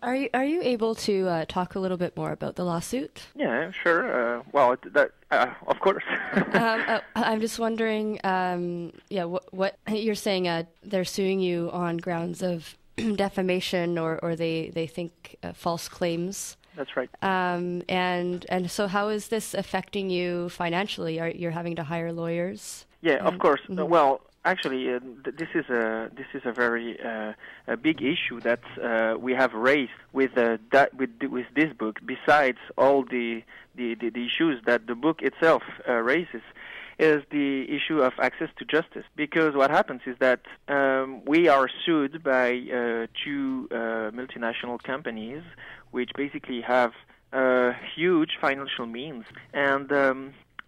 Are you able to talk a little bit more about the lawsuit? Yeah, sure. Of course. I'm just wondering. What you're saying? They're suing you on grounds of defamation, or they think false claims. That's right. And so how is this affecting you financially? You're having to hire lawyers? Yeah, of course. Mm-hmm. Well, actually, this is a very a big issue that we have raised with this book. Besides all the issues that the book itself raises, is the issue of access to justice. Because what happens is that we are sued by two multinational companies, which basically have huge financial means, and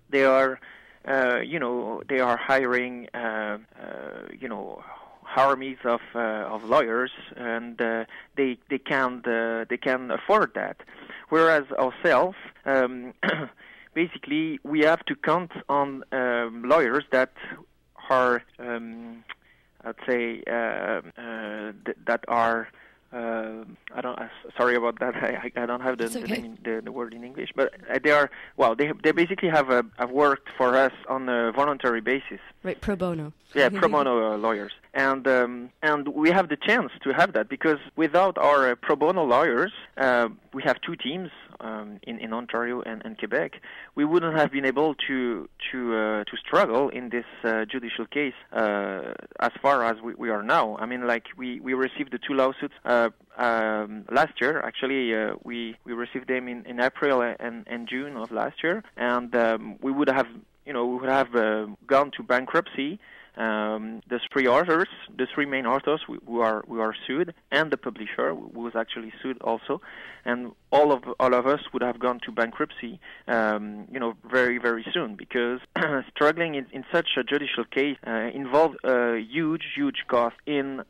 they are. They are hiring, armies of lawyers, and they can afford that. Whereas ourselves, basically, we have to count on lawyers that are, I'd say, that are. Sorry about that. I don't have the word in English, but they basically have worked for us on a voluntary basis. Right, pro bono. Yeah, pro bono lawyers, and we have the chance to have that because without our pro bono lawyers, we have two teams in Ontario and Quebec. We wouldn't have been able to struggle in this judicial case as far as we are now. I mean, like we received the two lawsuits last year. Actually, we received them in April and June of last year, and we would have gone to bankruptcy. The three main authors who are sued, and the publisher who was actually sued also, and all of us would have gone to bankruptcy, very very soon because struggling in such a judicial case involved huge cost in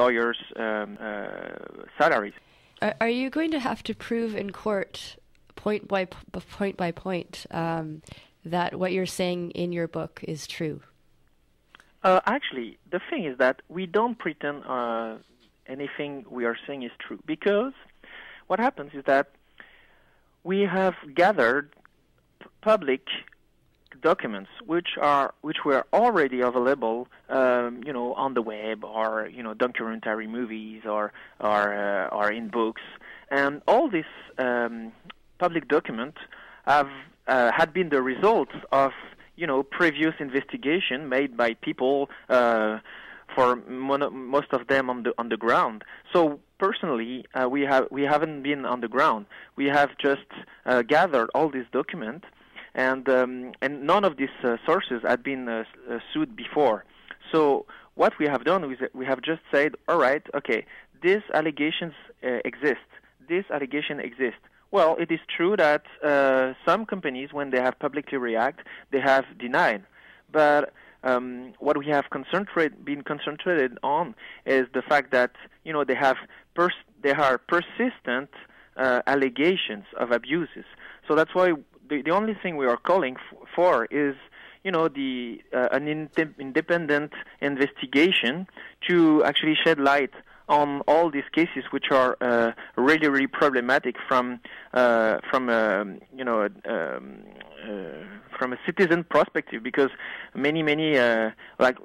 lawyers' salaries. Are you going to have to prove in court point by point that what you're saying in your book is true? Actually, the thing is that we don't pretend anything we are saying is true, because what happens is that we have gathered public documents which were already available, on the web or documentary movies or in books, and all these public documents had been the results of previous investigation made by people, for most of them on the ground. So personally, we haven't been on the ground. We have just gathered all these documents, and none of these sources had been sued before. So what we have done is we have just said, all right, okay, these allegations exist. This allegation exists. Well, it is true that some companies, when they have publicly reacted, they have denied. But what we have been concentrated on is the fact that there are persistent allegations of abuses. So that's why the only thing we are calling for is an independent investigation to actually shed light on all these cases, which are really, really problematic from a citizen perspective, because many, like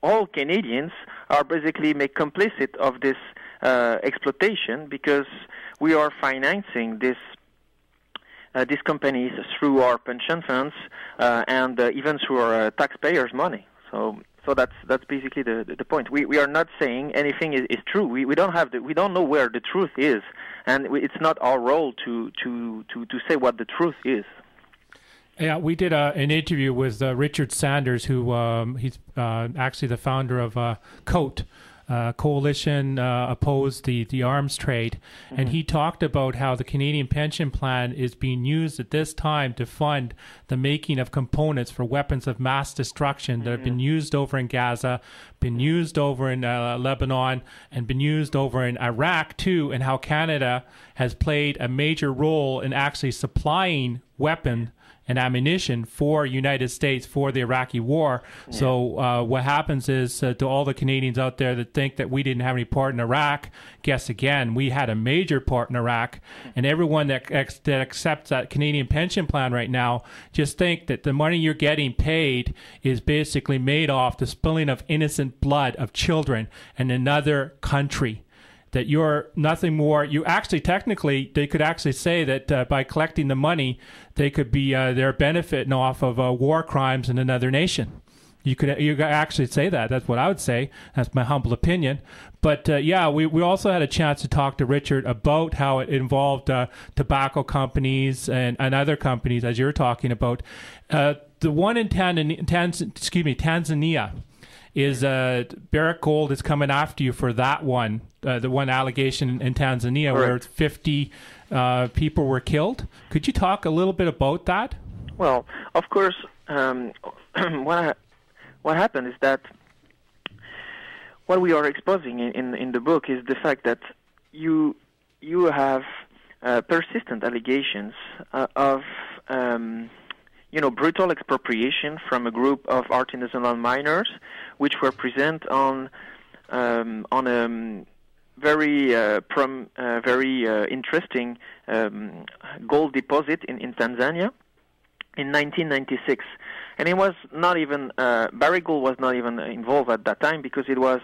all Canadians, are basically made complicit of this exploitation, because we are financing these companies through our pension funds and even through our taxpayers' money. So that's basically the point. We are not saying anything is true. We don't know where the truth is, and it's not our role to say what the truth is. Yeah, we did an interview with Richard Sanders, who he's actually the founder of COAT. Coalition opposed the arms trade, and he talked about how the Canadian pension plan is being used at this time to fund the making of components for weapons of mass destruction that have been used over in Gaza, been used over in Lebanon, and been used over in Iraq too, and how Canada has played a major role in actually supplying weapon and ammunition for United States for the Iraqi war. Yeah. So what happens is to all the Canadians out there that think that we didn't have any part in Iraq, guess again, we had a major part in Iraq. And everyone that accepts that Canadian pension plan right now, just think that the money you're getting paid is basically made off the spilling of innocent blood of children in another country. That you're nothing more. You actually, technically, they could actually say that by collecting the money, they could be they're benefiting off of war crimes in another nation. You could actually say that. That's what I would say. That's my humble opinion. But yeah, we also had a chance to talk to Richard about how it involved tobacco companies and other companies, as you're talking about. The one in Tanzania. Is Barrick Gold is coming after you for that one, the one allegation in Tanzania where 50 people were killed. Could you talk a little bit about that? Well, of course, what happened is that what we are exposing in the book is the fact that you have persistent allegations of brutal expropriation from a group of artisanal miners, which were present on a very interesting gold deposit in Tanzania in 1996. And it was not even Barrick Gold was not even involved at that time because it was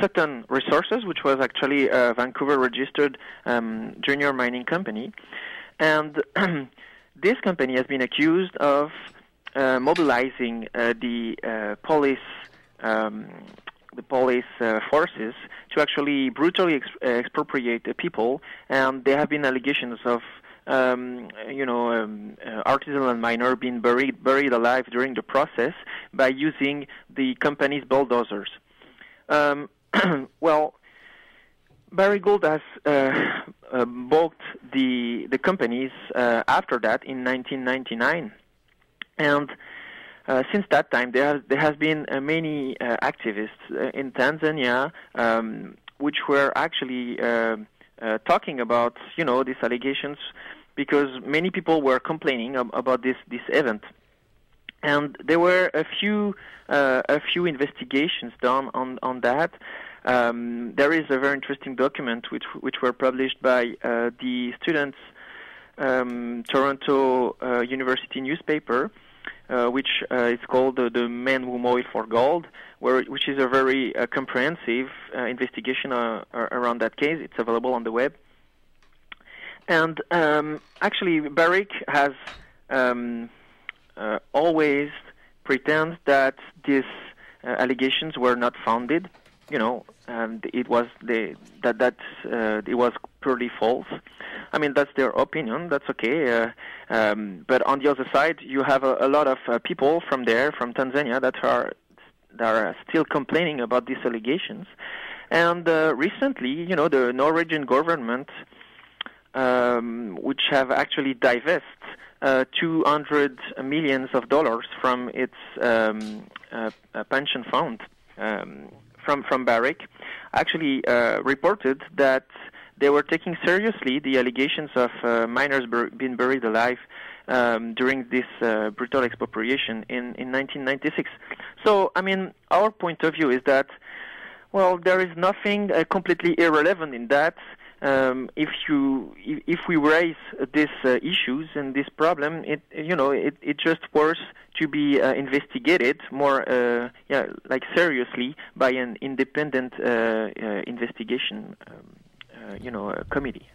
Sutton Resources, which was actually a Vancouver-registered junior mining company, and this company has been accused of mobilizing the police forces to actually brutally expropriate the people, and there have been allegations of artisanal miner being buried alive during the process by using the company's bulldozers. Well, Barrick Gold has bought the companies after that in 1999, and since that time there has been many activists in Tanzania which were actually talking about these allegations because many people were complaining about this event, and there were a few investigations done on that. There is a very interesting document which were published by the students' Toronto University newspaper, which is called The Men Who Moil for Gold, which is a very comprehensive investigation around that case. It's available on the web. And actually, Barrick has always pretended that these allegations were not founded. And it was it was purely false. I mean, that's their opinion. That's okay. But on the other side, you have a lot of people from Tanzania, that are still complaining about these allegations. And recently, the Norwegian government, which have actually divested $200 million from its pension fund. From Barrick, actually reported that they were taking seriously the allegations of miners being buried alive during this brutal expropriation in 1996. So, I mean, our point of view is that, well, there is nothing completely irrelevant in that. If we raise these issues and this problem, it just worth to be investigated more, seriously by an independent investigation, committee. So.